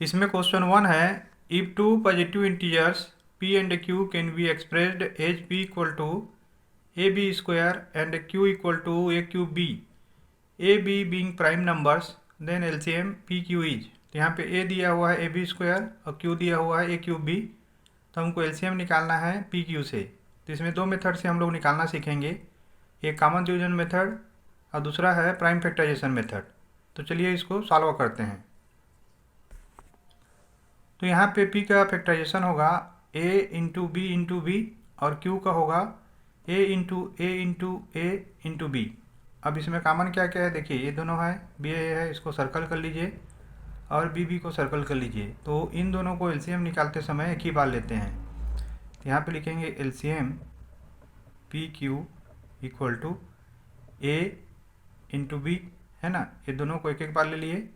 इसमें क्वेश्चन 1 है, if two positive integers p and q can be expressed as p equal to A B square and q equal to A cube B, A B being prime numbers, then LCM P Q is. तो यहाँ पे a दिया हुआ है A B square और q दिया हुआ है ए क्यू बी, तो हमको एलसीएम निकालना है पी क्यू से। तो इसमें दो मेथड से हम लोग निकालना सीखेंगे, एक कॉमन डिवीजन मेथड और दूसरा है प्राइम फैक्टराइजेशन मेथड। तो चलिए इसको सॉल्व करते हैं। तो यहाँ पे p का फैक्टराइजेशन होगा a into B into B और q का होगा a into A into B. अब इसमें कॉमन क्या क्या है देखिए, ये दोनों है, बी है, इसको सर्कल कर लीजिए और बी को सर्कल कर लीजिए। तो इन दोनों को एलसीएम निकालते समय एक ही बार लेते हैं। तो यहाँ पे लिखेंगे LCM P Q equal to A into B, है ना, ये दोनों को एक एक बार ले लिए,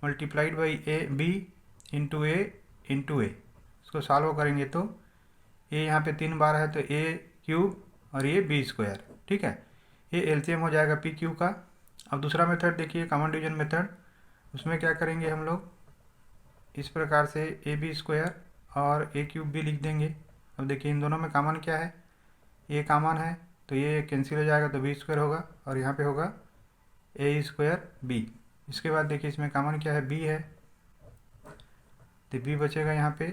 multiplied by A B into A. इसको सॉल्व करेंगे तो ए यहाँ पे 3 बार है तो ए क्यूब और ये बी स्क्वायर, ठीक है। ये एलसीएम हो जाएगा पी क्यू का। अब दूसरा मेथड देखिए, कॉमन डिवीजन मेथड, उसमें क्या करेंगे हम लोग, इस प्रकार से ए बी स्क्वायर और ए क्यूब भी लिख देंगे। अब देखिए इन दोनों में कॉमन क्या है, ये कॉमन है तो ये कैंसिल हो जाएगा तो बी स्क्वायर होगा और यहाँ पे होगा ए स्क्वायर बी। इसके बाद देखिए इसमें कॉमन क्या है, बी है तो बी बचेगा, यहाँ पे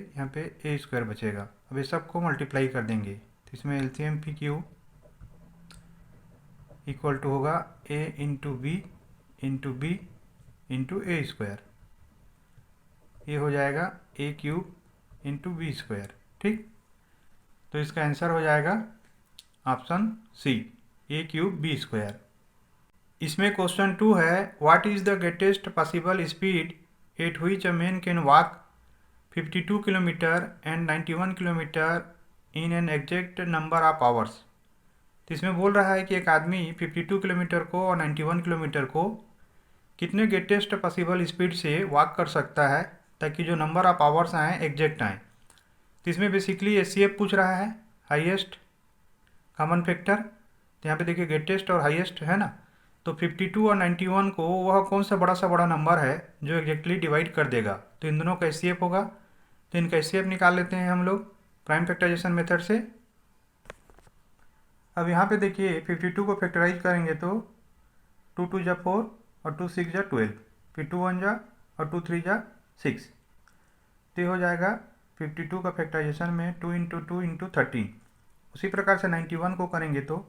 ए स्क्वायर बचेगा। अब ये सबको मल्टीप्लाई कर देंगे तो इसमें LCM P Q equal to होगा A into B into A square, ये हो जाएगा A cube into B square, ठीक। तो इसका आंसर हो जाएगा option C, A cube B square. इसमें क्वेश्चन 2 है, what is the greatest possible speed at which a man can walk 52 kilometre and 91 kilometre in an exact number of hours. तो इसमें बोल रहा है कि एक आदमी 52 किलोमीटर को और 91 किलोमीटर को कितने ग्रेटेस्ट पॉसिबल स्पीड से वॉक कर सकता है ताकि जो नंबर ऑफ आवर्स आएँ एग्जैक्ट आएँ। तो इसमें बेसिकली एचसीएफ पूछ रहा है, हाईएस्ट कॉमन फैक्टर। तो यहाँ पे देखिए ग्रेटेस्ट और हाईएस्ट है ना, तो 52 और 91 को वह कौन सा बड़ा नंबर है जो एग्जैक्टली डिवाइड कर देगा। तो इन दोनों का एचसीएफ होगा, तो इनका एचसीएफ निकाल लेते हैं हम लोग प्राइम फैक्टराइजेशन मेथड से। अब यहाँ पे देखिए 52 को फैक्टराइज करेंगे तो 2 2 जा 4 और 2 6 जा 12, फिर 2 1 जा और 2 3 जा 6, तो हो जाएगा 52 का फैक्टराइजेशन में 2 इंटू 2 इंटू 13। उसी प्रकार से 91 को करेंगे तो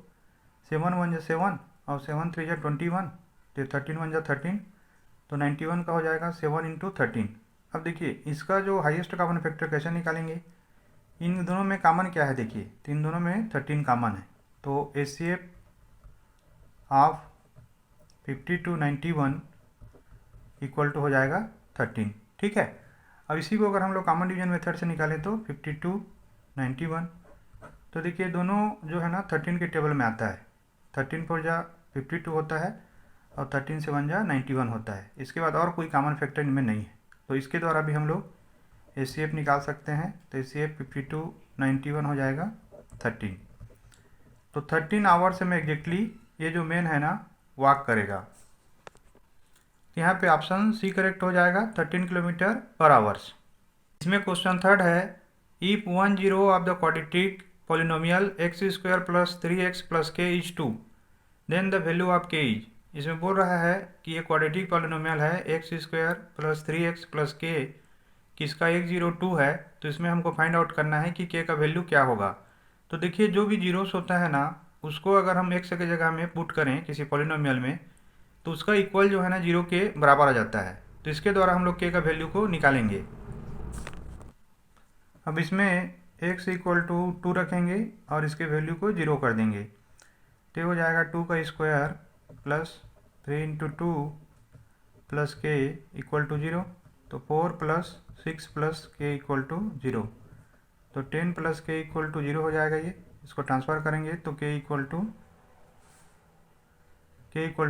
7 1 जा 7 और 7 3 जा 21, तो 13 1 जा 13, तो 91 का हो जाएगा 7 इंटू 13। अब देखिए इसका जो हाईएस्ट कॉमन फैक्टर कैसे निकालेंगे, इन दोनों में कॉमन क्या है देखिए, तो इन दोनों में 13 कॉमन है, तो HCF of 50 to 91 equal to हो जाएगा 13, ठीक है। अब इसी को अगर हम लोग कॉमन डिवीजन मेथड से निकालें तो 52 91, तो देखिए दोनों जो है ना 13 के टेबल में आता है, 13 4 जा 52 होता है और 13 से 1 जा 91 होता है। इसके बाद और कोई कॉमन फैक्टर इनमें नहीं है, तो इसके द्वारा भी हम लोग एचसीएफ निकाल सकते हैं। तो एचसीएफ 52 91 हो जाएगा 13, तो 13 आवर्स में एग्जैक्टली ये जो मेन है ना वॉक करेगा। यहाँ पे ऑप्शन सी करेक्ट हो जाएगा, 13 किलोमीटर पर आवर्स। इसमें क्वेश्चन 3 है, if 1 0 of the quadratic polynomial X square plus 3x plus K is 2, then the value of K is. इसमें बोल रहा है कि ये क्वाड्रेटिक पॉलिनोमियल है X square plus 3x plus K, किसका 1 0 2 है, तो इसमें हमको फाइंड आउट करना है कि के का वैल्यू क्या होगा। तो देखिए जो भी जीरोस होता है ना उसको अगर हम एक्स की जगह में पुट करें किसी पॉलिनोमियल में तो उसका इक्वल जो है ना 0 के बराबर आ जाता है, तो इसके द्वारा हम लोग के का वैल्यू को निकालेंगे। अब इसमें x इक्वल टू 2 रखेंगे और इसके वैल्यू को 0 कर देंगे, तो हो जाएगा 2 का स्क्वायर प्लस 3 इंटू 2 प्लस के इक्वल टू 0, तो 4 प्लस 6 प्लस के इक्वल टू 0, तो 10 प्लस के इक्वल टू 0 हो जाएगा। ये इसको ट्रांसफ़र करेंगे तो के इक्वल टू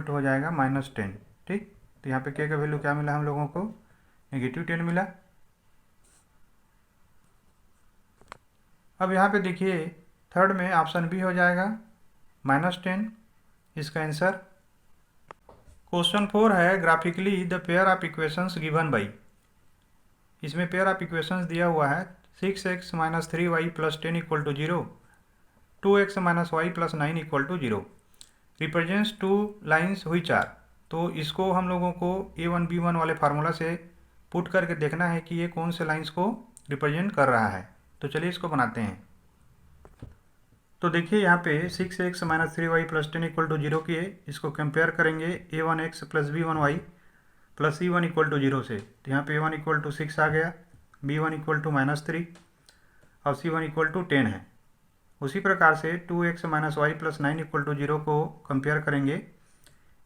हो जाएगा -10, ठीक। तो यहाँ पे के का वैल्यू क्या मिला हम लोगों को, -10 मिला। अब यहाँ पे देखिए थर्ड में ऑप्शन बी हो जाएगा -10, इसका आंसर। क्वेश्चन 4 है, graphically the pair of equations given by. इसमें पेयर ऑफ इक्वेशंस दिया हुआ है 6x minus 3y plus 10 equal to 0, 2x minus Y plus 9 equal to 0, represents two lines which are. तो इसको हम लोगों को A1 B1 वाले फार्मूला से पुट करके देखना है कि ये कौन से लाइन्स को रिप्रेजेंट कर रहा है। तो चलिए इसको बनाते हैं। तो देखिए यहाँ पे 6x minus 3y plus 10 equal to 0 किए, इसको कंपेयर करेंगे A1x plus B1y plus C1 equal to 0 से। तो यहाँ पे A1 इक्वल टू 6 आ गया, B1 इक्वल टू -3 और C1 इक्वल टू 10 है। उसी प्रकार से 2x minus Y plus 9 equal to 0 को कंपेयर करेंगे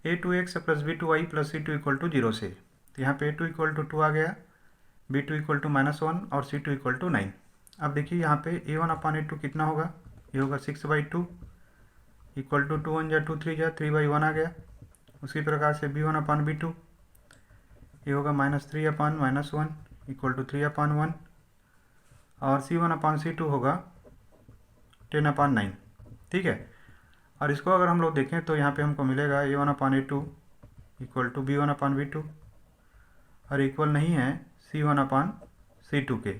A2x plus B2y plus C2 equal to 0 से। तो यहाँ पे A2 इक्वल टू 2 आ गया, B2 इक्वल टू -1 और C2 इक्वल टू 9। अब देखिए यहाँ पे A1 अपान A2 कितना होगा, ये होगा 6/2 इक्वल टू 2 1 जा 2 3 जा 3/1 आ गया। उसी प्रकार से B1 अपान B2 ये होगा -3 अपान -1 इक्वल टू 3/1 और C1 अपान C2 होगा 10/9। ठीक है, और इसको अगर हम लोग देखें तो यहाँ पे हमको मिलेगा A1 upon A2 equal to B1 upon B2 और इक्वल नहीं है C1 अपान C2 के।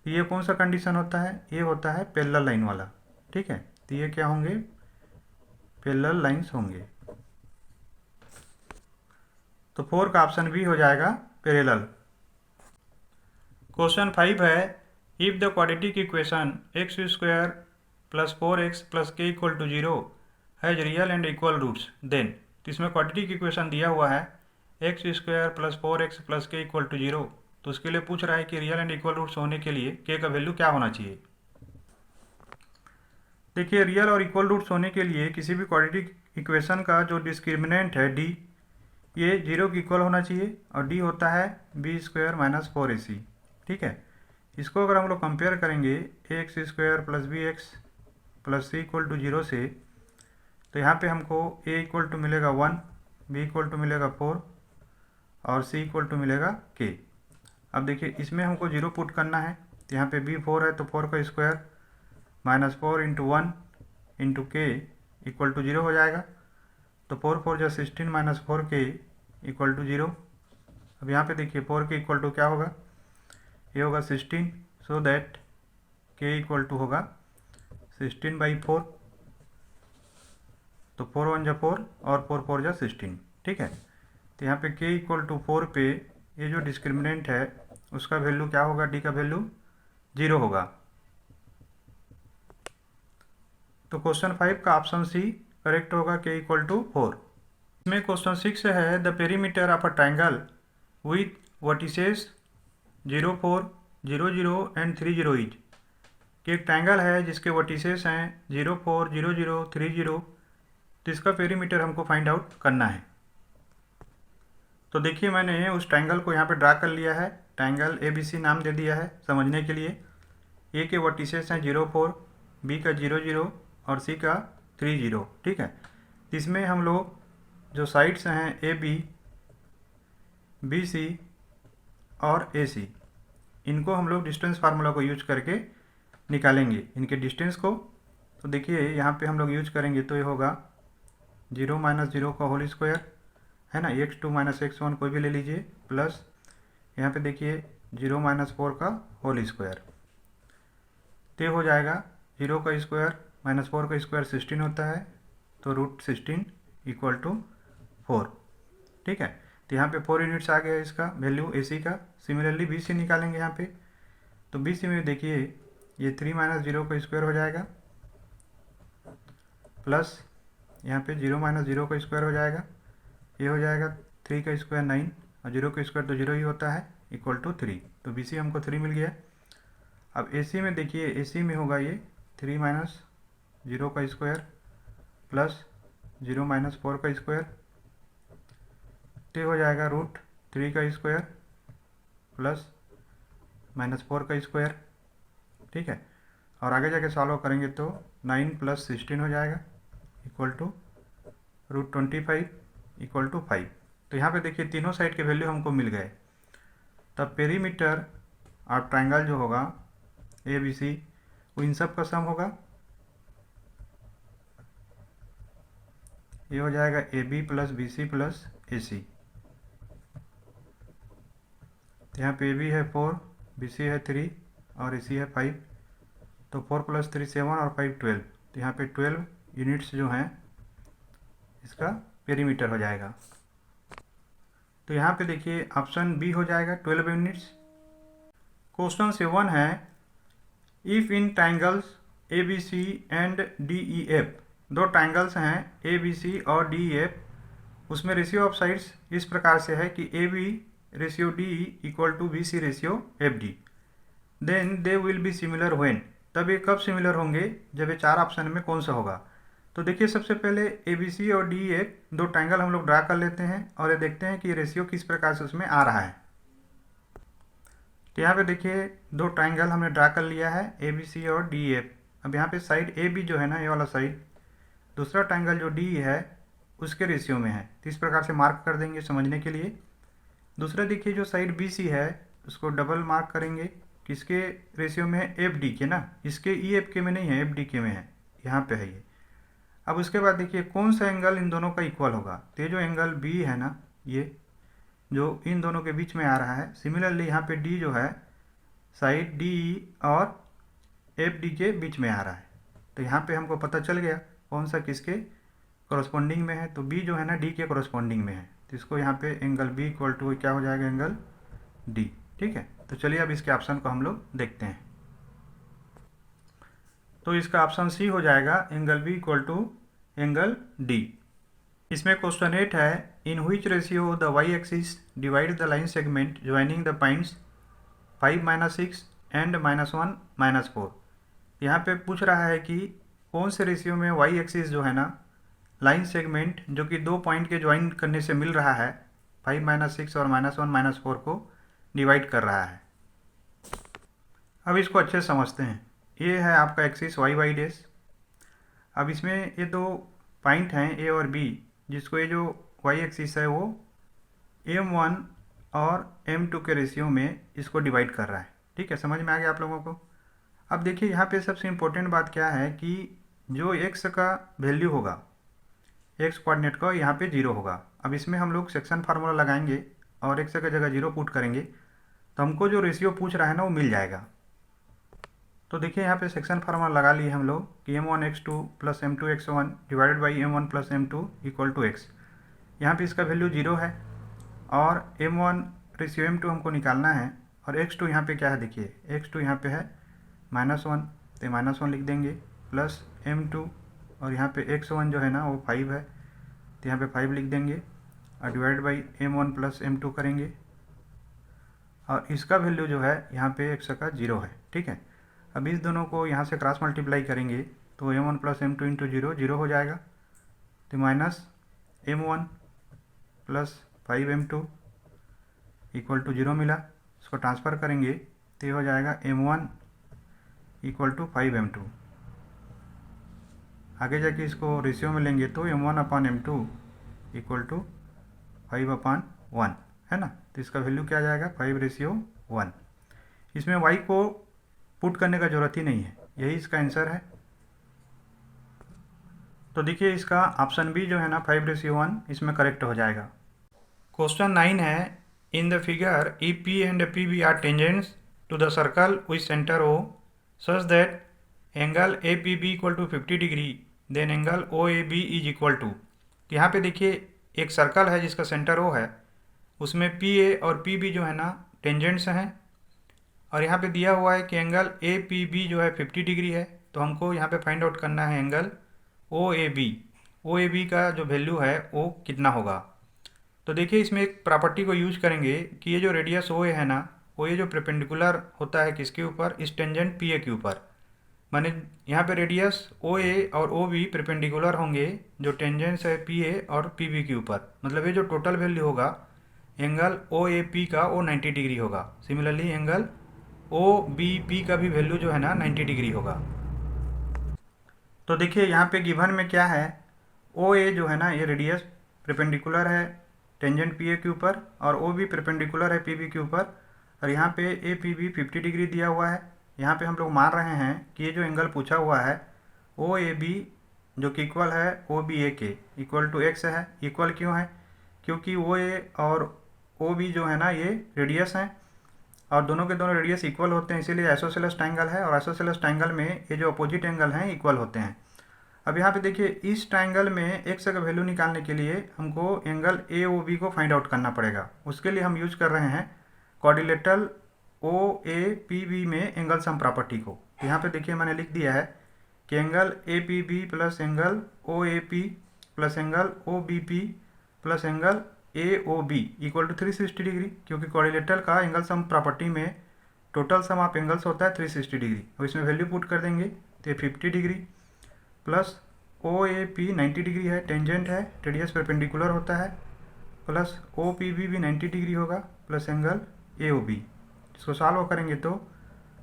ये कौन सा कंडीशन होता है, ये होता है पैरेलल लाइन वाला। ठीक है, तो ये क्या होंगे, पैरेलल लाइंस होंगे। तो 4 का ऑप्शन भी हो जाएगा पैरेलल। क्वेश्चन 5 है, if the quadratic equation x² plus 4x plus k equal to 0 has real and equal roots then. तो इसमें क्वाड्रेटिक इक्वेशन दिया हुआ है x² plus 4x plus k equal to 0। तो उसके लिए पूछ रहा है कि रियल एंड इक्वल रूट्स होने के लिए k का वैल्यू क्या होना चाहिए। देखिए, रियल और इक्वल रूट्स होने के लिए किसी भी क्वाड्रेटिक इक्वेशन का जो डिस्क्रिमिनेंट है d, ये 0 की इक्वल होना चाहिए और d होता है b² माइनस 4ac। ठीक है, इसको अगर हम लोग कंपेयर करेंगे ax² plus bx plus c equal to 0 से, तो यहाँ पे हमको a इक्वल टू मिलेगा 1, b इक्वल टू मिलेगा 4 और c इक्वल टू मिलेगा k। अब देखिए इसमें हमको 0 पुट करना है, तो यहाँ पे b 4 है तो 4 का square minus 4 into 1 into k equal to 0 हो जाएगा। तो 4 4 जा 16 माइनस 4k इक्वल टू 0। अब यहाँ पे देखिए 4k इक्वल टू क्या होगा, ये होगा 16, so that k equal to होगा 16/4। तो 4 1 जा 4 और 4 4 जा 16। ठीक है, तो यहाँ पे k इक्वल टू 4 पे ये जो डिस्क्रिमिनेंट है उसका वैल्यू क्या होगा, d का वैल्यू 0 होगा। तो क्वेश्चन 5 का ऑप्शन सी करेक्ट होगा, k इक्वल टू 4। इसमें क्वेश्चन 6 है, the perimeter of a triangle with vertices 0 4 0 0 and 3 0 is. कि एक ट्राइंगल है जिसके वर्टिसेस हैं 0 4 0 0 3 0, तो इसका पेरीमीटर हमको फाइंड आउट करना है। तो देखिए मैंने उस ट्राइंगल को यहाँ पे ड्रा कर लिया है, ट्राइंगल ABC नाम दे दिया है समझने के लिए। ए के वर्टिसेस हैं 0 4, बी का 0 0 और सी का 3 0। ठीक है, इसमें हम लोग जो साइड्स हैं AB, BC और AC, इनको हम लोग डिस्टेंस फार्मूला को यूज करके निकालेंगे इनके डिस्टेंस को। तो देखिए यहाँ पे हम लोग यूज करेंगे तो ये होगा 0 माइनस 0 का होल स्क्वायर है ना, x2 माइनस x1 कोई भी ले लीजिए, प्लस यहाँ पे देखिए 0 माइनस 4 का होल स्क्वायर। तो हो जाएगा 0 का स्क्वायर माइनस 4 का स्क्वायर 16 होता है, तो √16 इक्वल टू 4। ठीक है, तो यहाँ पे 4 यूनिट्स आ गया इसका वैल्यू AC का। सिमिलरली BC निकालेंगे यहाँ पे, तो BC में देखिए ये 3 माइनस 0 का स्क्वायर हो जाएगा, प्लस यहाँ पे 0 माइनस 0 का स्क्वायर हो जाएगा, ये हो जाएगा 3 का स्क्वायर 9 और 0 का स्क्वायर तो 0 ही होता है, इक्वल टू 3। तो BC हमको 3 मिल गया। अब AC में देखिए, AC में होगा ये 3 माइनस 0 का स्क्वायर प्लस 0 माइनस 4 का स्क्वायर, तो हो जाएगा √3 का स्क्वायर प्लस माइनस 4 का स्क्वायर। ठीक है, और आगे जाके सॉल्व करेंगे तो 9 प्लस 16 हो जाएगा इक्वल टू √25 इक्वल टू 5। तो यहाँ पे देखिए तीनों साइड के वैल्यू हमको मिल गए। तब पेरीमीटर ऑफ ट्राइंगल जो होगा ABC वो इन सब का सम होगा, ये हो जाएगा AB plus BC plus AC। तो यहाँ पे ए बी है 4, बी सी है 3 और ए सी है 5, तो 4 + 3 7 और 5 12, तो यहाँ पे 12 यूनिट्स जो हैं इसका पेरीमीटर हो जाएगा। तो यहाँ पे देखिए ऑप्शन बी हो जाएगा 12 यूनिट्स। क्वेश्चन 7 है, if in triangles A B C and D E F, दो ट्राइंगल्स हैं ए बी सी और डी ई एफ, उसमें रेशियो ऑफ साइड्स इस प्रकार से है कि A B ratio D equal to B C ratio F D, then they will be similar when, तब ये कब सिमिलर होंगे, जब ये 4 ऑप्शन में कौन सा होगा। तो देखिए सबसे पहले ए बी सी और डी ई एफ दो ट्राइंगल हम लोग ड्रा कर लेते हैं और ये देखते हैं कि रेशियो किस प्रकार से उसमें आ रहा है। तो यहाँ पे देखिए दो ट्राइंगल हमने ड्रा कर लिया है ए बी सी और डी एफ। अब यहाँ पे साइड ए बी जो है ना, ये वाला साइड, दूसरा ट्राइंगल जो डी है उसके रेशियो में है, तो इस प्रकार से मार्क कर देंगे समझने के लिए। दूसरा देखिए जो साइड बी सी है उसको डबल मार्क करेंगे, किसके रेशियो में है, एफ डी के ना, इसके ई एफ के में नहीं है, एफ डी के में है, यहाँ पे है ये। अब उसके बाद देखिए कौन सा एंगल इन दोनों का इक्वल होगा, तो ये जो एंगल बी है ना, ये जो इन दोनों के बीच में आ रहा है, सिमिलरली यहाँ पे डी जो है साइड डी और एफ डी के बीच में आ रहा है, तो यहाँ पे हमको पता चल गया कौन सा किसके कॉरस्पॉन्डिंग में है। तो बी जो है ना डी के कॉरस्पॉन्डिंग में है, तो इसको यहाँ पे एंगल बी इक्वल टू क्या हो जाएगा, एंगल डी। ठीक है, तो चलिए अब इसके ऑप्शन को हम लोग देखते हैं। तो इसका ऑप्शन सी हो जाएगा, angle B equal to angle D. इसमें क्वेश्चन 8 है, in which ratio the Y axis divide the line segment joining the points 5 - 6 and -1 - 4। यहाँ पे पूछ रहा है कि कौन से रेशियो में वाई एक्सिस जो है ना लाइन सेगमेंट जो कि दो पॉइंट के ज्वाइन करने से मिल रहा है 5 - 6 और -1 - 4 को डिवाइड कर रहा है। अब इसको अच्छे से समझते हैं। ये है आपका एक्सिस वाई डैश। अब इसमें ये दो पॉइंट हैं ए और बी, जिसको ये जो वाई एक्सिस है वो m1 और m2 के रेशियो में इसको डिवाइड कर रहा है। ठीक है, समझ में आ गया आप लोगों को। अब देखिए यहाँ पे सबसे इम्पोर्टेंट बात क्या है कि जो x का वैल्यू होगा, x कोऑर्डिनेट का, यहाँ पे 0 होगा। अब इसमें हम लोग सेक्शन फार्मूला लगाएंगे और x की जगह 0 पुट करेंगे, तो हमको जो रेशियो पूछ रहा है ना वो मिल जाएगा। तो देखिए यहाँ पे सेक्शन फार्मूला लगा लिए हम लोग कि m1x2 + m2x1 divided by m1 + m2 equal to x। यहाँ पे इसका वैल्यू 0 है और m1 रेशियो m2 हमको निकालना है, और x2 यहाँ पे क्या है, देखिए x2 यहाँ पे है -1, तो -1 लिख देंगे, प्लस m2 और यहाँ पे x1 जो है ना वो 5 है, तो यहाँ पे 5 लिख देंगे और डिवाइड बाई m1 + m2 करेंगे, और इसका वैल्यू जो है यहाँ पे x का 0 है। ठीक है, अब इस दोनों को यहाँ से क्रॉस मल्टीप्लाई करेंगे तो m1 + m2 × 0 0 हो जाएगा, तो -m1 + 5m2 इक्वल टू 0 मिला। इसको ट्रांसफ़र करेंगे तो ये हो जाएगा m1 = 5m2। आगे जाके इसको रेशियो में लेंगे तो m1/m2 = 5/1 है ना, तो इसका वैल्यू क्या आ जाएगा, 5:1। इसमें y को पुट करने का ज़रूरत ही नहीं है, यही इसका आंसर है। तो देखिए इसका ऑप्शन बी जो है ना 5:1 इसमें करेक्ट हो जाएगा। क्वेश्चन 9 है, in the figure E P and P B are tangents to the circle with centre O such that angle A P B equal to 50 degree, then angle O A B is equal to. तो यहाँ पे देखिए एक circle है जिसका centre O है, उसमें P A और पी बी जो है ना टेंजेंट्स हैं, और यहाँ पे दिया हुआ है कि एंगल ए पी बी जो है 50 डिग्री है, तो हमको यहाँ पे फाइंड आउट करना है एंगल ओ ए बी का जो वैल्यू है वो कितना होगा। तो देखिए इसमें एक प्रॉपर्टी को यूज करेंगे कि ये जो रेडियस ओ ए है ना, वो ये जो परपेंडिकुलर होता है किसके ऊपर, इस टेंजेंट पी ए के ऊपर, माने यहाँ पे रेडियस ओ ए और ओ बी परपेंडिकुलर होंगे जो टेंजेंट्स है पी ए और पी बी के ऊपर, मतलब ये जो टोटल वैल्यू होगा एंगल ओ ए पी का वो 90 डिग्री होगा। Similarly angle O B P का भी वैल्यू जो है ना 90 डिग्री होगा। तो देखिए यहाँ पे गिवन में क्या है, ओ ए जो है ना ये रेडियस परपेंडिकुलर है टेंजेंट पी ए के ऊपर, और ओ बी परपेंडिकुलर है पी बी के ऊपर, और यहाँ पे ए पी बी 50 डिग्री दिया हुआ है। यहाँ पे हम लोग मान रहे हैं कि ये जो एंगल पूछा हुआ है ओ ए बी जो कि इक्वल है ओ बी ए के इक्वल टू एक्स है। इक्वल क्यों है, क्योंकि ओ ए और ओ बी जो है ना ये रेडियस हैं, और दोनों के दोनों रेडियस इक्वल होते हैं, इसीलिए आइसोसेलेस ट्रायंगल है, और आइसोसेलेस ट्रायंगल में ये जो अपोजिट एंगल हैं इक्वल होते हैं। अब यहाँ पे देखिए इस ट्रायंगल में एक्स का वैल्यू निकालने के लिए हमको एंगल ए ओ बी को फाइंड आउट करना पड़ेगा। उसके लिए हम यूज कर रहे हैं quadrilateral O A P B में एंगल सम प्रॉपर्टी को। यहाँ पे देखिए मैंने लिख दिया है कि angle A P B plus angle O A P plus angle O B P plus angle A O B equal to 360 degree, क्योंकि क्वाड्रिलेटरल का एंगल सम प्रॉपर्टी में टोटल सम ऑफ एंगल्स होता है 360 डिग्री। और इसमें value put कर देंगे तो 50 degree plus O A P 90 degree है, टेंजेंट है, रेडियस परपेंडिकुलर होता है, प्लस ओ पी बी भी 90 डिग्री होगा, plus angle A O B. इसको सॉल्व करेंगे तो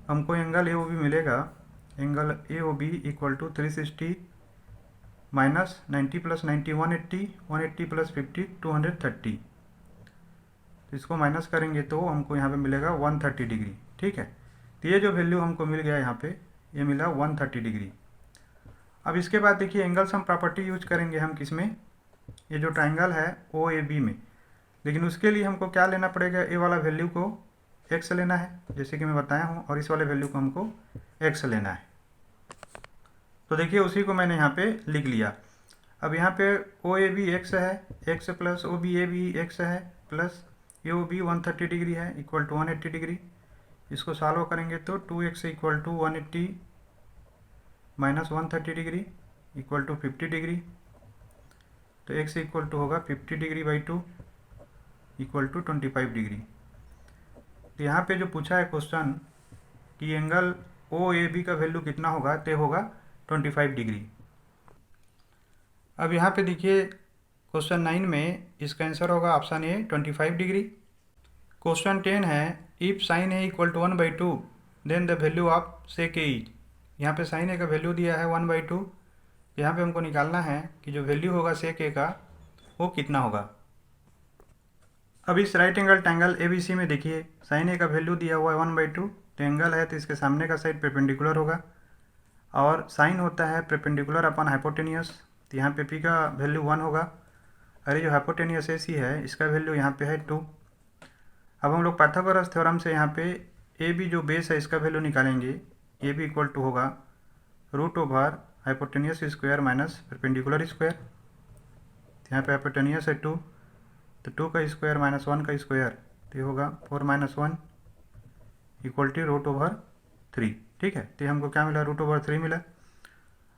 हमको एंगल ए ओ बी मिलेगा, angle A O B equal to 360 minus 90 plus 90 180, 180 plus 50 230। तो इसको माइनस करेंगे तो हमको यहाँ पे मिलेगा 130 डिग्री। ठीक है, तो ये जो वैल्यू हमको मिल गया यहाँ पे, ये मिला 130 डिग्री। अब इसके बाद देखिए एंगल सम प्रॉपर्टी यूज करेंगे हम किसमें, ये जो ट्रायंगल है ओ ए बी में। लेकिन उसके लिए हमको क्या लेना पड़ेगा, ए वाला वैल्यू को एक्स लेना है, जैसे कि मैं बताया हूँ, और इस वाले वैल्यू को हमको एक्स लेना है। तो देखिए उसी को मैंने यहाँ पे लिख लिया। अब यहाँ पे ओ ए बी एक्स है, x plus O B A B x है, plus A O B 130 degree है इक्वल टू 180 डिग्री। इसको सॉल्व करेंगे तो 2x equal to 180 minus 130 degree equal to 50 degree. तो x इक्वल टू होगा 50 degree by 2 equal to 25 degree. तो यहाँ पे जो पूछा है क्वेश्चन कि एंगल ओ ए बी का वैल्यू कितना होगा, तो होगा 25 डिग्री। अब यहाँ पे देखिए क्वेश्चन 9 में इसका आंसर होगा ऑप्शन ए 25 डिग्री। क्वेश्चन 10 है if sine A equal to 1/2 then the value of sec A is. यहाँ पे साइन ए का वैल्यू दिया है 1/2। यहाँ पे हमको निकालना है कि जो वैल्यू होगा सेक ए का वो कितना होगा। अब इस right angle triangle A B C में देखिए साइन ए का वैल्यू दिया हुआ है 1/2, तो एंगल है तो इसके सामने का साइड परपेंडिकुलर होगा, और साइन होता है परपेंडिकुलर अपॉन हाइपोटेनियस। तो यहाँ पे पी का वैल्यू 1 होगा, और ये जो हाइपोटेनियस ए सी है इसका वैल्यू यहाँ पे है 2। अब हम लोग पाइथागोरस थ्योरम से यहाँ पे ए बी जो बेस है इसका वैल्यू निकालेंगे। ए बी इक्वल टू होगा root over hypotenuse square minus perpendicular square. यहाँ पे हाइपोटेनियस है 2, तो 2 का स्क्वायर माइनस 1 का स्क्वायर, तो ये होगा 4 minus 1 equal to root over 3। ठीक है, तो हमको क्या मिला, रूट ओवर 3 मिला।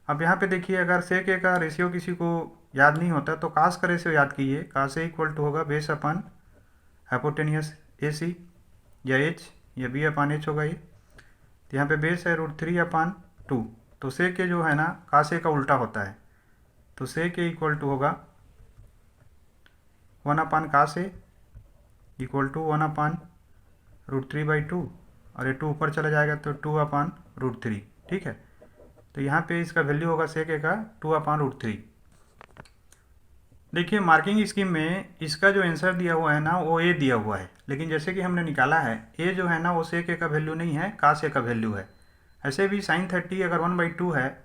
अब यहाँ पे देखिए अगर सेक ए का रेशियो किसी को याद नहीं होता तो कास का रेशियो याद कीजिए। कास ए इक्वल टू होगा बेस अपन हाइपोटेनियस ए सी या एच या बी अपान एच होगा ये। तो यहाँ पे बेस है √3/2, तो सेक ए जो है ना कास ए का उल्टा होता है, तो सेक ए इक्वल टू होगा 1/कास ए इक्वल टू 1/√3/2, और ये 2 ऊपर चला जाएगा तो 2/√3। ठीक है, तो यहाँ पे इसका वैल्यू होगा सेक ए का 2/√3। देखिए मार्किंग स्कीम में इसका जो आंसर दिया हुआ है ना वो ए दिया हुआ है, लेकिन जैसे कि हमने निकाला है ए जो है ना वो सेक ए का वैल्यू नहीं है, कास ए का वैल्यू है। ऐसे भी साइन 30 अगर 1/2 है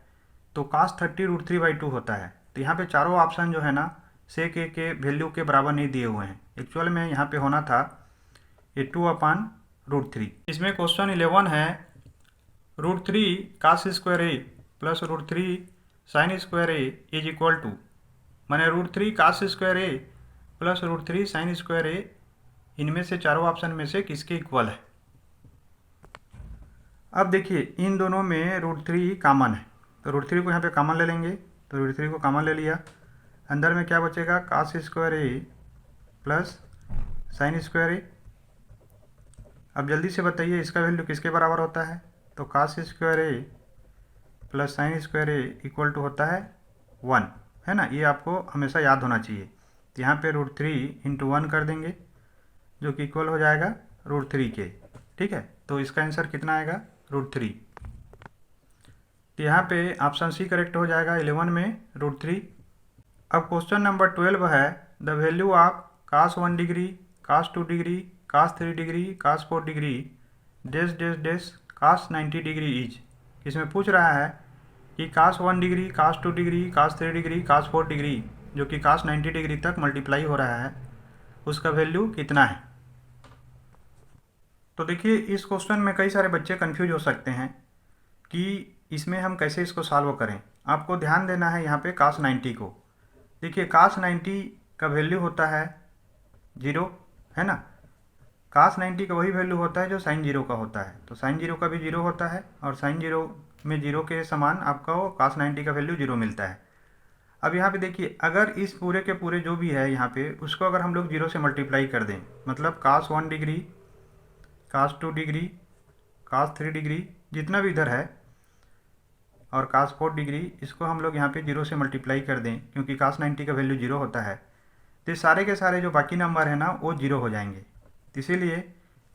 तो कास 30 √3/2 होता है। तो यहाँ पे चारों ऑप्शन जो है ना सेक ए के वैल्यू के बराबर नहीं दिए हुए हैं। एक्चुअल में यहाँ पे होना था ये 2/√3। इसमें क्वेश्चन 11 है √3 cos square A plus √3 sine square A is equal to, माने √3 cos square A plus √3 sine square A, इनमें से चारों ऑप्शन में से किसके इक्वल है। अब देखिए इन दोनों में √3 कॉमन है, तो √3 को यहाँ पे कॉमन ले लेंगे, तो √3 को कॉमन ले लिया। अंदर में क्या बचेगा, कास square A plus sine square ए। अब जल्दी से बताइए इसका वैल्यू किसके बराबर होता है, तो cos square A plus sine square A equal to होता है 1, है ना। ये आपको हमेशा याद होना चाहिए। तो यहाँ पे √3 इंटू 1 कर देंगे जो कि इक्वल हो जाएगा √3 के। ठीक है, तो इसका आंसर कितना आएगा, √3। तो यहाँ पे ऑप्शन सी करेक्ट हो जाएगा 11 में √3। अब क्वेश्चन नंबर 12 है the value of cos 1 degree, cos 2 degree, cos 3 degree, cos 4 degree dash dash dash cos 90 degree is. इसमें पूछ रहा है कि cos 1 degree, cos 2 degree, cos 3 degree, cos 4 degree जो कि कास 90 डिग्री तक मल्टीप्लाई हो रहा है, उसका वैल्यू कितना है। तो देखिए इस क्वेश्चन में कई सारे बच्चे कंफ्यूज हो सकते हैं कि इसमें हम कैसे इसको सॉल्व करें। आपको ध्यान देना है यहाँ पे cos 90 को। देखिए cos 90 का वैल्यू होता है 0, है ना। cos 90 का वही वैल्यू होता है जो sin 0 का होता है, तो sin 0 का भी 0 होता है और sin 0 में 0 के समान आपका वो cos 90 का वैल्यू 0 मिलता है। अब यहाँ पे देखिए अगर इस पूरे के पूरे जो भी है यहाँ पे उसको अगर हम लोग 0 से मल्टीप्लाई कर दें, मतलब cos 1 degree, cos 2 degree, cos 3 degree जितना भी इधर है और cos 4 डिग्री, इसको हम लोग यहाँ पे 0 से मल्टीप्लाई कर दें क्योंकि cos 90 का वैल्यू 0 होता है, तो सारे के सारे जो बाकी नंबर है ना वो 0 हो जाएंगे। तो इसीलिए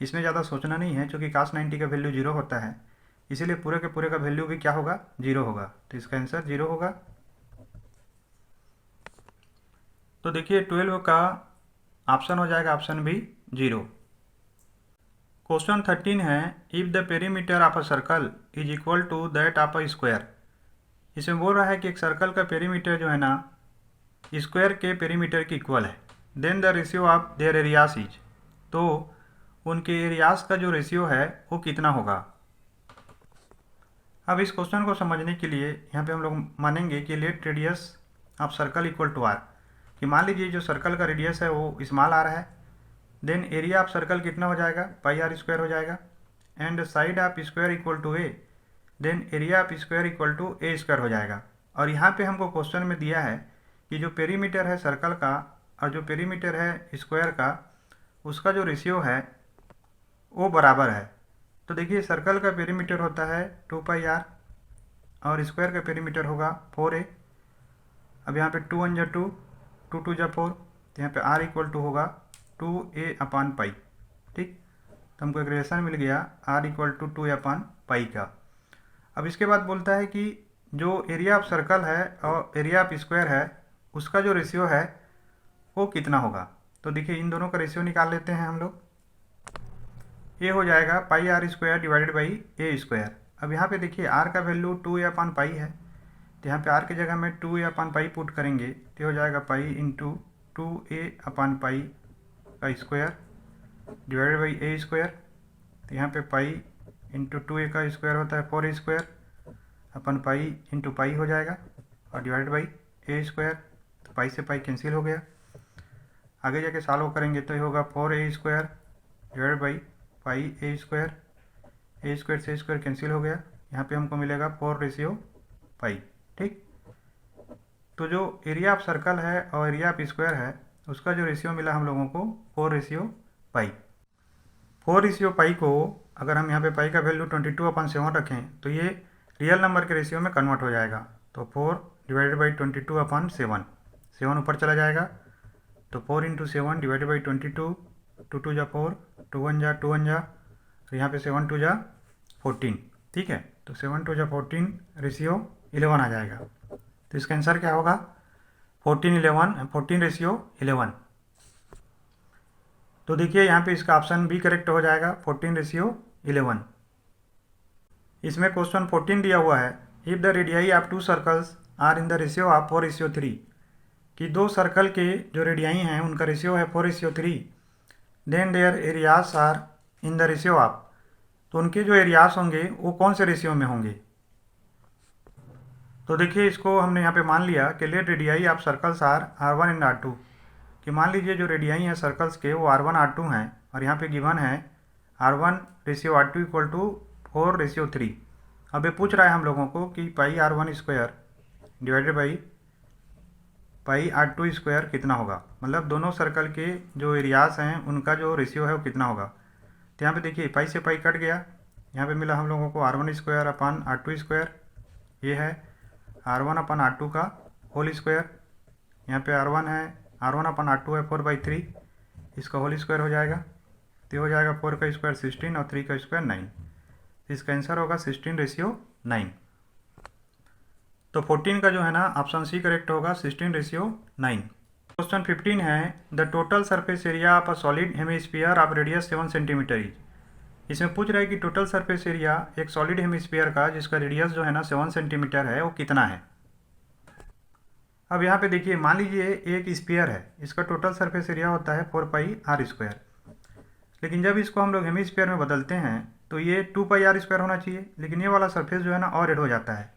इसमें ज़्यादा सोचना नहीं है, क्योंकि cos 90 का वैल्यू 0 होता है, इसीलिए पूरे के पूरे का वैल्यू भी क्या होगा, 0 होगा। तो इसका आंसर 0 होगा। तो देखिए 12 का ऑप्शन हो जाएगा ऑप्शन बी 0। क्वेश्चन 13 है, if the perimeter of a circle is equal to that of a square. इसमें बोल रहा है कि एक सर्कल का पेरीमीटर जो है ना स्क्वायर के पेरीमीटर की इक्वल है, then the ratio of their areas is, तो उनके एरियाज का जो रेशियो है वो कितना होगा। अब इस क्वेश्चन को समझने के लिए यहाँ पे हम लोग मानेंगे कि let radius of circle equal to R, कि मान लीजिए जो सर्कल का रेडियस है वो स्मॉल आर है, देन एरिया ऑफ सर्कल कितना हो जाएगा, पाई आर स्क्वायर हो जाएगा, and side of square equal to A, then area of square equal to A square हो जाएगा। और यहाँ पे हमको क्वेश्चन में दिया है कि जो पेरीमीटर है सर्कल का और जो पेरीमीटर है स्क्वायर का, उसका जो रेशियो है वो बराबर है। तो देखिए सर्कल का पेरीमीटर होता है 2 पाई आर और स्क्वायर का पेरीमीटर होगा 4a। अब यहाँ पे 2 1 जा 2, 2 2 जा 4, तो यहाँ पे r इक्वल टू होगा 2a अपान पाई। ठीक, तो हमको एक रिलेशन मिल गया r इक्वल टू 2a अपान पाई का। अब इसके बाद बोलता है कि जो एरिया ऑफ सर्कल है और एरिया ऑफ स्क्वायर है उसका जो रेशियो है वो कितना होगा। तो देखिए इन दोनों का रेशियो निकाल लेते हैं हम लोग। ये हो जाएगा pi R square divided by A square. अब यहाँ पे देखिए आर का वैल्यू 2a अपान पाई है, तो यहाँ पे आर की जगह में 2a अपान पाई पुट करेंगे तो हो जाएगा पाई इंटू 2a अपान पाई का square divided by A square. तो यहाँ पे पाई इंटू 2a का स्क्वायर होता है 4a square upon pi into pi हो जाएगा और डिवाइड बाई ए स्क्वायर, तो पाई से पाई कैंसिल हो गया। आगे जाके सॉल्व करेंगे तो ये होगा 4a square divide by pi A square से स्क्वायर कैंसिल हो गया, यहाँ पे हमको मिलेगा 4 रेशियो पाई। ठीक, तो जो एरिया ऑफ सर्कल है और एरिया ऑफ स्क्वायर है उसका जो रेशियो मिला हम लोगों को 4 रेशियो पाई। 4 रेशियो पाई को अगर हम यहाँ पे पाई का वैल्यू 22/7 रखें तो ये रियल नंबर के रेशियो में कन्वर्ट हो जाएगा। तो 4 डिवाइडेड बाई 22/7, 7 ऊपर चला जाएगा तो 4 इंटू 7 डिवाइडेड बाई 22, 2 2 जा 4, 2 1 जा 2 1 जा, तो यहाँ पे 7 2 जा 14। ठीक है, तो 7 2 जा 14 रेशियो 11 आ जाएगा। तो इसका आंसर क्या होगा 14 रेशियो 11। तो देखिए यहाँ पे इसका ऑप्शन बी करेक्ट हो जाएगा 14 रेशियो 11। इसमें क्वेश्चन 14 दिया हुआ है, if the radii of 2 circles are in the ratio of 4:3, कि 2 सर्कल के जो रेडियाई हैं उनका रेशियो है 4:3, then their areas are in the ratio of, तो उनके जो एरियाज होंगे वो कौन से रेशियो में होंगे। तो देखिए इसको हमने यहाँ पे मान लिया कि let radii of circles are R1 and R2, कि मान लीजिए जो रेडियाई हैं सर्कल्स के वो R1 R2 हैं और यहाँ पे गिवन है R1 ratio R2 equal to 4:3। अब ये पूछ रहा है हम लोगों को कि पाई R1 square divided by pi R2 square कितना होगा, मतलब दोनों सर्कल के जो एरियाज हैं उनका जो रेशियो है वो कितना होगा। तो यहाँ पे देखिए पाई से पाई कट गया, यहाँ पे मिला हम लोगों को R1 square upon R2 square, ये है R1 अपान R2 का होल स्क्वायर, यहाँ पे R1 है R1 अपान R2 है 4/3, इसका होल स्क्वायर हो जाएगा, तो हो जाएगा 4 का स्क्वायर 16 और 3 का स्क्वायर 9, तो इसका आंसर होगा 16 रेशियो 9। तो 14 का जो है ना ऑप्शन सी करेक्ट होगा 16 रेशियो 9। क्वेश्चन 15 है, the total surface area of a solid hemisphere of radius 7 centimetre is. इसमें पूछ रहा है कि टोटल सरफेस एरिया एक सॉलिड हेमिस्फीयर का जिसका रेडियस जो है ना 7 सेंटीमीटर है वो कितना है। अब यहाँ पे देखिए मान लीजिए एक स्फीयर है, इसका टोटल सरफेस एरिया होता है 4 पाई आर स्क्वायर, लेकिन जब इसको हम लोग हेमिस्फीयर में बदलते हैं तो ये 2πr² होना चाहिए, लेकिन ये वाला सरफेस जो है ना और एड हो जाता है,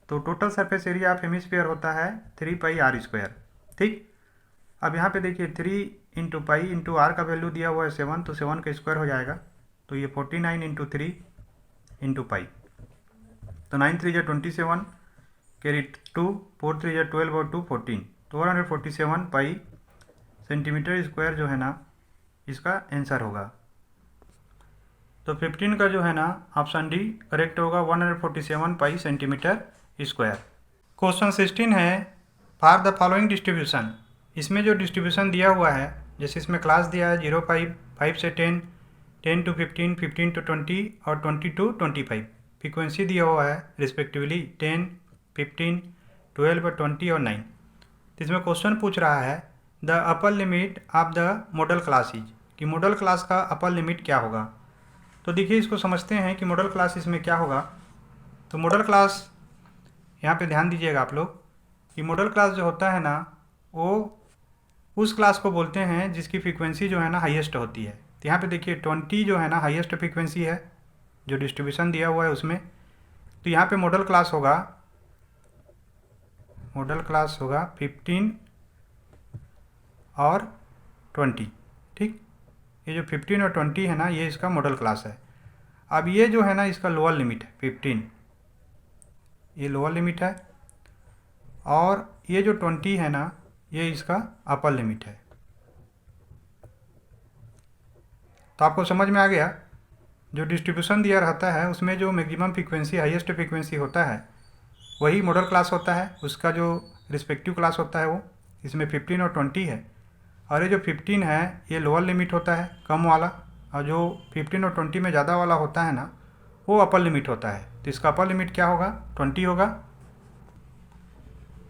तो total surface area of hemisphere होता है 3πr²। ठीक, अब यहाँ पे देखिए 3 इंटू पाई इंटू आर का वैल्यू दिया हुआ है 7, तो 7 का स्क्वायर हो जाएगा, तो ये 49 इंटू 3 इंटू पाई, तो 9 3 जा 27 कैरी 2, 4 3 जा 12 और 2 14, तो 147 पाई सेंटीमीटर स्क्वायर जो है ना इसका आंसर होगा। तो 15 का जो है ना ऑप्शन डी करेक्ट होगा, 147 पाई सेंटीमीटर स्क्वायर। क्वेश्चन 16 है फॉर द फॉलोइंग डिस्ट्रीब्यूशन। इसमें जो डिस्ट्रीब्यूशन दिया हुआ है, जैसे इसमें क्लास दिया है 0 5 से 10, 10 टू 15, 15 टू 20 और 20 टू 25। फ्रीक्वेंसी दिया हुआ है रिस्पेक्टिवली 10, 15, 12, 20 और 9। तो इसमें क्वेश्चन पूछ रहा है the upper limit of the model class is, कि मॉडल क्लास का अपर लिमिट क्या होगा। तो देखिए इसको समझते हैं कि मॉडल क्लास इसमें क्या होगा। तो मॉडल क्लास यहाँ पे ध्यान दीजिएगा आप लोग कि मॉडल क्लास जो होता है ना वो उस क्लास को बोलते हैं जिसकी फ्रीक्वेंसी जो है ना हाईएस्ट होती है। तो यहाँ पे देखिए 20 जो है ना हाईएस्ट फ्रीक्वेंसी है जो डिस्ट्रीब्यूशन दिया हुआ है उसमें। तो यहाँ पे मॉडल क्लास होगा 15 और 20। ठीक, ये जो 15 और 20 है ना ये इसका मॉडल क्लास है। अब ये जो है ना इसका लोअर लिमिट है 15, ये लोअर लिमिट है, और ये जो 20 है ना ये इसका अपर लिमिट है। तो आपको समझ में आ गया, जो डिस्ट्रीब्यूशन दिया रहता है उसमें जो मैक्सिमम फ्रीक्वेंसी हाईएस्ट फ्रीक्वेंसी होता है वही मॉडल क्लास होता है, उसका जो रिस्पेक्टिव क्लास होता है वो इसमें 15 और 20 है, और ये जो 15 है ये लोअर लिमिट होता है कम वाला, और जो 15 और 20 में ज़्यादा वाला होता है ना वो अपर लिमिट होता है। तो इसका अपर लिमिट क्या होगा 20 होगा,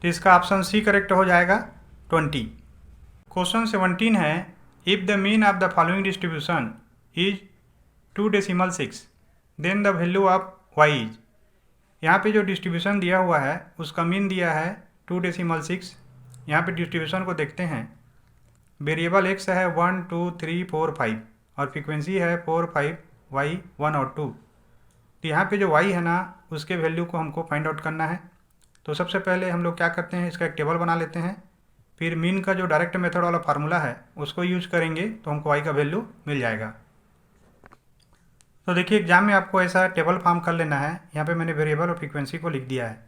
तो इसका ऑप्शन सी करेक्ट हो जाएगा 20। क्वेश्चन 17 है if the mean of the following distribution is 2.6 then the value of Y is. यहाँ पे जो डिस्ट्रीब्यूशन दिया हुआ है उसका मीन दिया है 2.6। यहाँ पे डिस्ट्रीब्यूशन को देखते हैं, वेरिएबल एक्स है 1 2 3 4 5 और फ्रीक्वेंसी है 4 5 वाई 1 और 2। तो यहाँ पे जो वाई है ना उसके वैल्यू को हमको फाइंड आउट करना है। तो सबसे पहले हम लोग क्या करते हैं, इसका एक टेबल बना लेते हैं, फिर मीन का जो डायरेक्ट मेथड वाला फार्मूला है उसको यूज करेंगे तो हमको वाई का वैल्यू मिल जाएगा। तो देखिए एग्जाम में आपको ऐसा टेबल फॉर्म कर लेना है। यहाँ पे मैंने वेरिएबल और फ्रीक्वेंसी को लिख दिया है।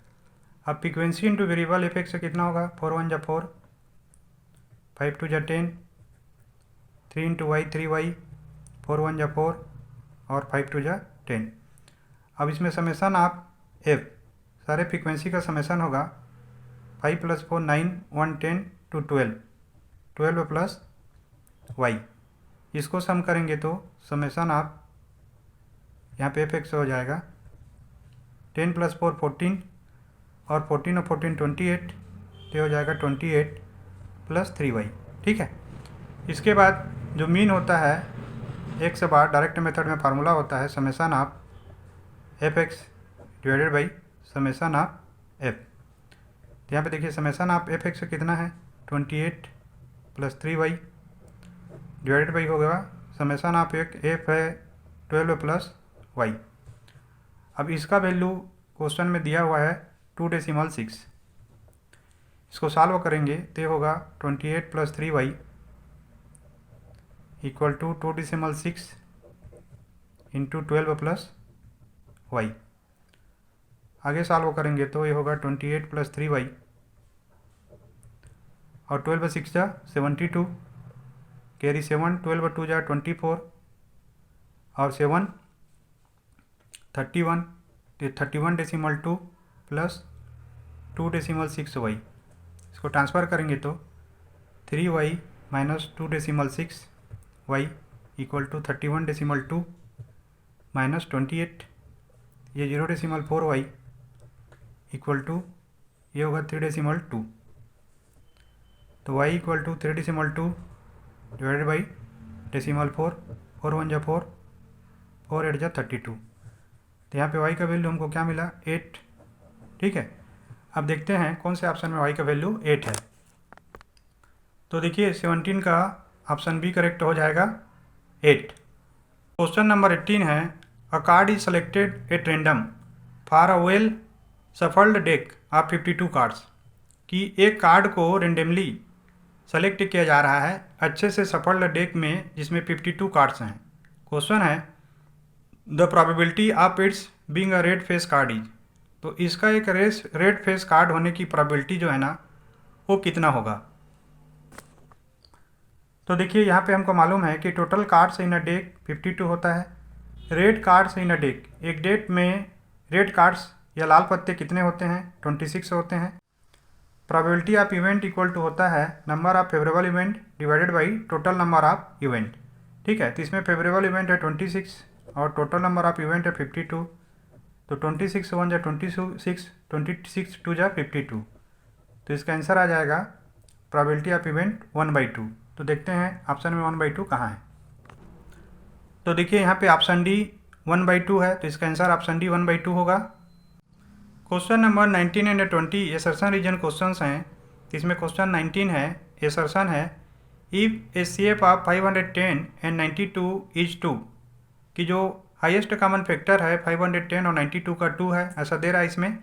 अब frequency into variable F x से कितना होगा, 4 1 जा 4, 5 2 जा 10, 3 इंटू वाई 3 वाई, 4 1 जा 4 और 5 2 जा 10। अब इसमें समेसन आप एफ सारे फ्रीक्वेंसी का समेसन होगा 5 + 4 9 1 10 टू 12, 12 प्लस वाई। इसको सम करेंगे तो समेसन आप यहाँ पे एफ एक्स हो जाएगा 10 + 4 14 और 14 और 14 28, तो हो जाएगा 28 + 3 वाई। ठीक है, इसके बाद जो मीन होता है एक से बार डायरेक्ट मेथड में फार्मूला होता है समेसन आप F x divided by summation आप एफ। तो यहाँ पे देखिए समेसन आप एफ एक्स कितना है 28 + 3 वाई डिवाइडेड बाई हो गया समेसन आप एक एफ है 12 + वाई। अब इसका वैल्यू क्वेश्चन में दिया हुआ है 2.6। इसको सॉल्व करेंगे तो होगा 28 + 3 Y equal to 2.6 into 12 + Y. आगे सॉल्व करेंगे तो ये होगा 28 + 3 वाई और 12 6 जा 72 कैरी 7, 12 2 जा 24 और 7 31, 31.2 प्लस 2.6 वाई। इसको ट्रांसफ़र करेंगे तो 3 Y minus 2.6 Y equal to 31.2 minus 28, ये 0.4 वाई इक्वल टू ये होगा 3.2। तो y equal to 3.2 divided by 0.4, 4 1 जा 4, 4 8 जा 32। तो यहाँ पे y का वैल्यू हमको क्या मिला 8। ठीक है, अब देखते हैं कौन से ऑप्शन में y का वैल्यू 8 है। तो देखिए 17 का ऑप्शन बी करेक्ट हो जाएगा, 8। क्वेश्चन नंबर 18 है, अ card is selected at random for a well shuffled deck of 52 cards, कि एक कार्ड को रेंडमली सेलेक्ट किया जा रहा है अच्छे से सफल्ड डेक में जिसमें 52 कार्ड्स हैं। क्वेश्चन है the probability of its being a red face card is, तो इसका एक रेड फेस कार्ड होने की प्रोबेबिलिटी जो है ना वो कितना होगा। तो देखिए यहाँ पे हमको मालूम है कि total cards in a deck 52 होता है। Red cards in a deck, एक डेक में रेड कार्ड्स या लाल पत्ते कितने होते हैं, 26 होते हैं। Probability of event equal to होता है number of favourable event divided by total number of event. ठीक है, तो इसमें फेवरेबल इवेंट है 26 और टोटल नंबर ऑफ इवेंट है 52, तो 26 1 जा 26, 26 2 जा 52, तो इसका आंसर आ जाएगा प्रोबेबिलिटी ऑफ इवेंट 1/2। तो देखते हैं ऑप्शन में 1/2 कहाँ है। तो देखिए यहाँ पे ऑप्शन डी 1/2 है, तो इसका आंसर ऑप्शन डी 1/2 होगा। Question number 19 and 20 assertion reason questions हैं। तो इसमें क्वेश्चन 19 है, एसर्शन है if HCF of 510 and 92 is 2, कि जो हाईएस्ट कॉमन फैक्टर है 510 और 92 का 2 है, ऐसा दे रहा है इसमें।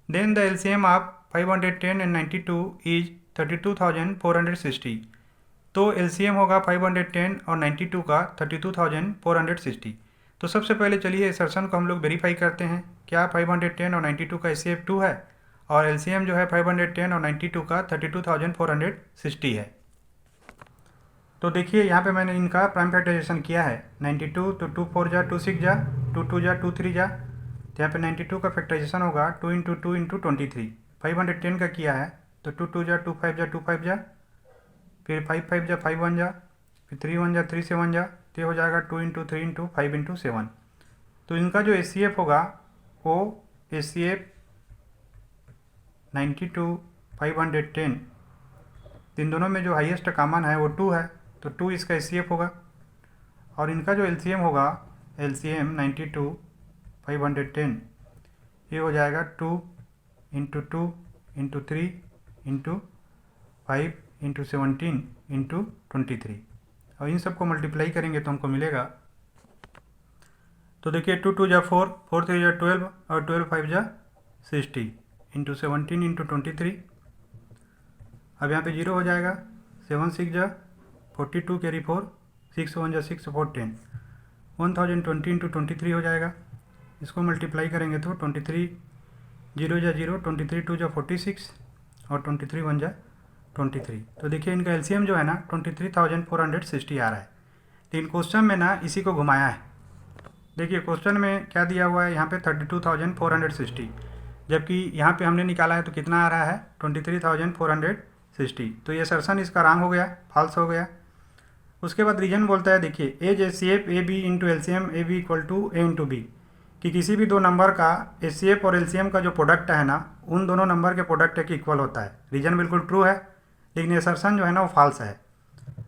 Then the LCM of 510 and 92 is 32,460, तो एलसीएम होगा 510 और 92 का 32,460। तो सबसे पहले चलिए एसर्शन को हम लोग वेरीफाई करते हैं, क्या 510 और 92 का एचसीएफ 2 है और एलसीएम जो है 510 और 92 का 32,460 है। तो देखिए यहाँ पे मैंने इनका प्राइम फैक्टराइजेशन किया है। 92 तो 2 4 जा 2 6 जा 2 2 जा 2 3 जा, तो यहाँ पे 92 का फैक्टराइजेशन होगा 2 × 2 × 23। 510 का किया है तो 2 2 जा 2 5 जा 2 5 जा, फिर 5 5 जा 5 1 जा, फिर 3 1 जा 3 7 जा, तो हो जाएगा 2 × 3 × 5 × 7। तो इनका जो एचसीएफ होगा वो एचसीएफ 92 510, इन दोनों में जो हाईएस्ट कॉमन है वो 2 है, तो 2 इसका एचसीएफ होगा। और इनका जो एलसीएम होगा एलसीएम 92 510, ये हो जाएगा 2 × 2 × 3 × 5 × 17 × 23, और इन सबको मल्टीप्लाई करेंगे तो हमको मिलेगा। तो देखिए 2 2 जा 4, 4 3 जा 12 और 12 5 जा 60 × 17 × 23। अब यहाँ पे 0 हो जाएगा, 7 6 जा 42 कैरी 4, 6 1 जा 6 4 10, 1020 × 23 हो जाएगा। इसको मल्टीप्लाई करेंगे तो 23 0 जा 0, 23 2 जा 46 और 23 1 जा 23। तो देखिए इनका एलसीएम जो है ना 23,460 आ रहा है। लेकिन क्वेश्चन में ना इसी को घुमाया है। देखिए क्वेश्चन में क्या दिया हुआ है यहाँ पे 32,460, जबकि यहाँ पे हमने निकाला है तो कितना आ रहा है 23,460। तो ये असर्शन इसका रॉन्ग हो गया, फॉल्स हो गया। उसके बाद रीजन बोलता है, देखिए as HCF A B into LCM A B equal to A into B, कि किसी भी दो नंबर का एचसीएफ और एलसीएम का जो प्रोडक्ट है ना उन दोनों नंबर के प्रोडक्ट के इक्वल होता है। रीजन बिल्कुल ट्रू है, लेकिन असर्शन जो है ना वो फॉल्स है।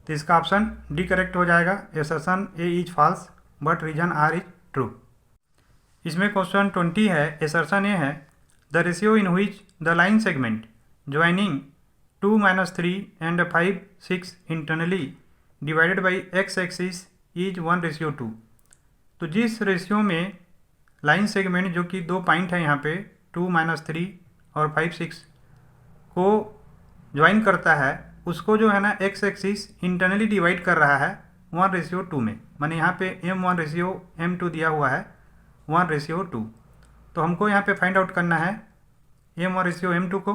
तो इसका ऑप्शन डी करेक्ट हो जाएगा। Assertion A is false but reason R is true. इसमें क्वेश्चन 20 है, असर्शन ए है the ratio in which the line segment joining 2 -3 and 5 6 internally divided by X axis is 1:2। तो जिस रेशियो में line segment जो कि दो पॉइंट है यहाँ पे 2 -3 और 5 6 को ज्वाइन करता है, उसको जो है ना एक्स एक्सिस इंटरनली डिवाइड कर रहा है 1:2 में। माने यहाँ पे m1:m2 दिया हुआ है 1:2। तो हमको यहाँ पे फाइंड आउट करना है m1:m2 को।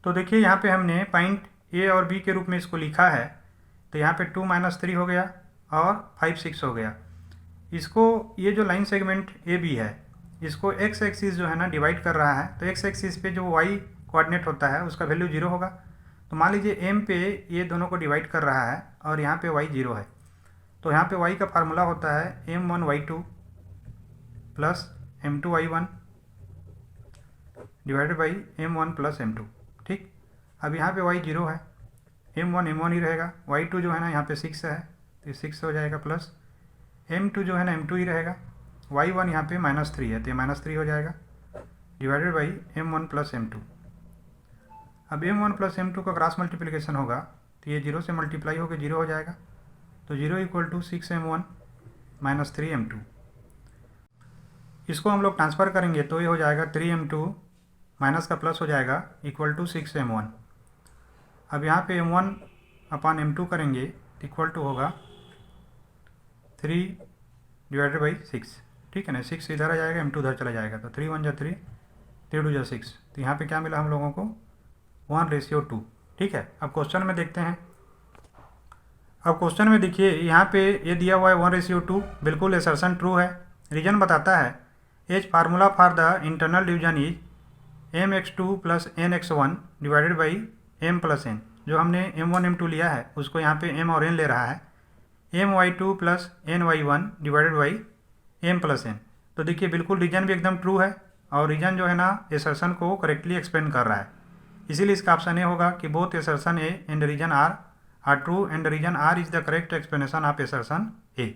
तो देखिए यहाँ पे हमने पॉइंट ए और बी के रूप में इसको लिखा है, तो यहाँ पे 2 -3 हो गया और 5 6 हो गया। इसको ये जो लाइन सेगमेंट ए बी है इसको एक्स एक्सिस जो है ना डिवाइड कर रहा है, तो एक्स एक्सिस पे जो वाई कोऑर्डिनेट होता है उसका वैल्यू 0 होगा। तो मान लीजिए एम पे ये दोनों को डिवाइड कर रहा है और यहाँ पे वाई 0 है, तो यहाँ पे वाई का फार्मूला होता है m1y2 plus m2y1 divided by m1 plus m2। ठीक, अब यहाँ पे वाई 0 है, m1 ही रहेगा, y2 जो है ना यहाँ पे 6 है तो 6 हो जाएगा, प्लस m2 जो है ना m2 ही रहेगा, y1 यहाँ पे -3 है तो ये -3 हो जाएगा, divided by m1 plus m2। अब m1 प्लस m2 का क्रॉस मल्टीप्लिकेशन होगा तो ये 0 से मल्टीप्लाई होकर 0 हो जाएगा, तो 0 equal to 6m1 minus 3m2। इसको हम लोग ट्रांसफ़र करेंगे तो ये हो जाएगा 3m2 माइनस का प्लस हो जाएगा इक्वल टू 6m1। अब यहाँ पे m1 अपान m2 करेंगे इक्वल टू होगा 3 डिवाइडेड बाई 6, ठीक है ना। 6 इधर आ जाएगा, m2 उधर चला जाएगा, तो 3 1 जा 3, 3 2 जा 6। तो यहाँ पे क्या मिला हम लोगों को 1:2, ठीक है। अब क्वेश्चन में देखते हैं। अब क्वेश्चन में देखिए यहाँ पे ये दिया हुआ है 1:2, बिल्कुल असर्शन ट्रू है। रीजन बताता है as formula for the internal division is mx2 plus nx1 divided by m plus n। जो हमने m1 m2 लिया है उसको यहाँ पे m और n ले रहा है, my2 plus ny1 divided by m plus n। तो देखिए बिल्कुल रीजन भी एकदम ट्रू है और रीजन जो है ना असर्शन को करेक्टली एक्सप्लेन कर रहा है। इसीलिए इसका ऑप्शन ए होगा कि both assertion A and region R are true and region R is the correct explanation of assertion A।